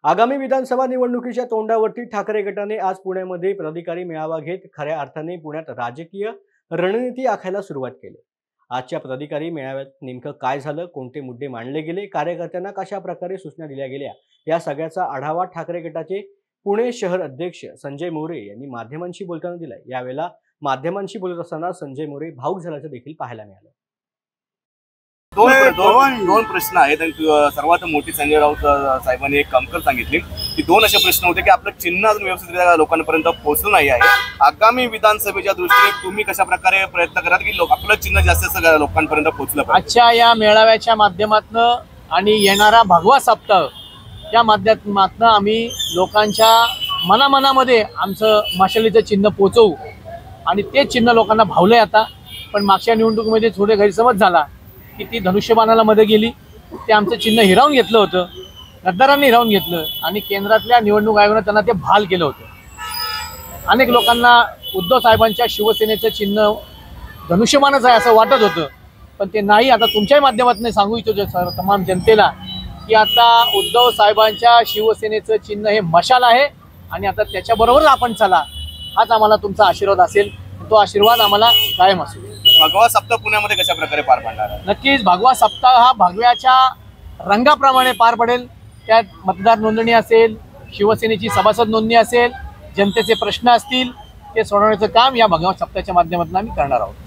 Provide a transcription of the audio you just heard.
आगामी विधानसभा निवडणुकीच्या तोंडावरती ठाकरे गटाने आज पुण्यामध्ये पदाधिकारी मेळावा घेत खऱ्या अर्थाने पुण्यात राजकीय रणनीती आखायला सुरुवात केली। आजच्या पदाधिकारी मेळाव्यात नेमकं काय झालं, कोणते मुद्दे मांडले गेले, कार्यकर्त्यांना कशा प्रकारे सूचना दिल्या गेल्या, या सगळ्याचा आढावा ठाकरे गटाचे पुणे शहर अध्यक्ष संजय मोरे यांनी माध्यमांशी बोलताना दिलाय। यावेळेला माध्यमांशी बोलत असताना संजय मोरे भावुक झाल्याचं देखील पाहायला मिळालं। दोन प्रश्न आहेत आणि सर्वात मोठी संजय राऊत साहेबांनी एक कमतरता सांगितली की दोन असे प्रश्न होते की आपलं चिन्ह अजून व्यवस्थित लोकांपर्यंत पोहोचलं नाही आहे। आगामी विधानसभेच्या दृष्टीने तुम्ही कशा प्रकारे प्रयत्न कराल की आपलं चिन्ह जास्तीत जास्त लोकांपर्यंत पोहोचलं पाहिजे? आजच्या या मेळाव्याच्या माध्यमातून आणि येणारा भगवा सप्ताह या माध्यमातून आम्ही लोकांच्या मनामध्ये आमचं मशालीचं चिन्ह पोहोचवू आणि ते चिन्ह लोकांना भावलंय आता। पण मागच्या निवडणुकीमध्ये थोडे गैरसमज झाला की ती धनुष्यबाणाला मध्ये गेली, ते आमचं चिन्ह हिरावून घेतलं होतं, गद्दारांनी हिरावून घेतलं आणि केंद्रातल्या निवडणूक आयोगाने त्यांना ते बहाल केलं होतं। अनेक लोकांना उद्धव साहेबांच्या शिवसेनेचं चिन्ह धनुष्यबाणच आहे असं वाटत होतं, पण ते नाही। आता तुमच्याही माध्यमातून सांगू इच्छितो तमाम जनतेला की आता उद्धव साहेबांच्या शिवसेनेचं चिन्ह हे मशाल आहे आणि आता त्याच्याबरोबर आपण चला, हाच आम्हाला तुमचा आशीर्वाद असेल। तो आशीर्वाद आम्हाला कायम असू। भगवा सप्ताह पुण्यामध्ये कशा प्रकारे पार पडणार आहे? नक्कीच भगवा सप्ताह हा भगव्याच्या रंगाप्रमाणे पार पडेल। त्यात मतदार नोंदणी असेल, शिवसेनेची सभासद नोंदणी असेल, जनतेचे प्रश्न असतील ते सोडवण्याचं काम या भगवा सप्ताहाच्या माध्यमातून आम्ही करणार आहोत।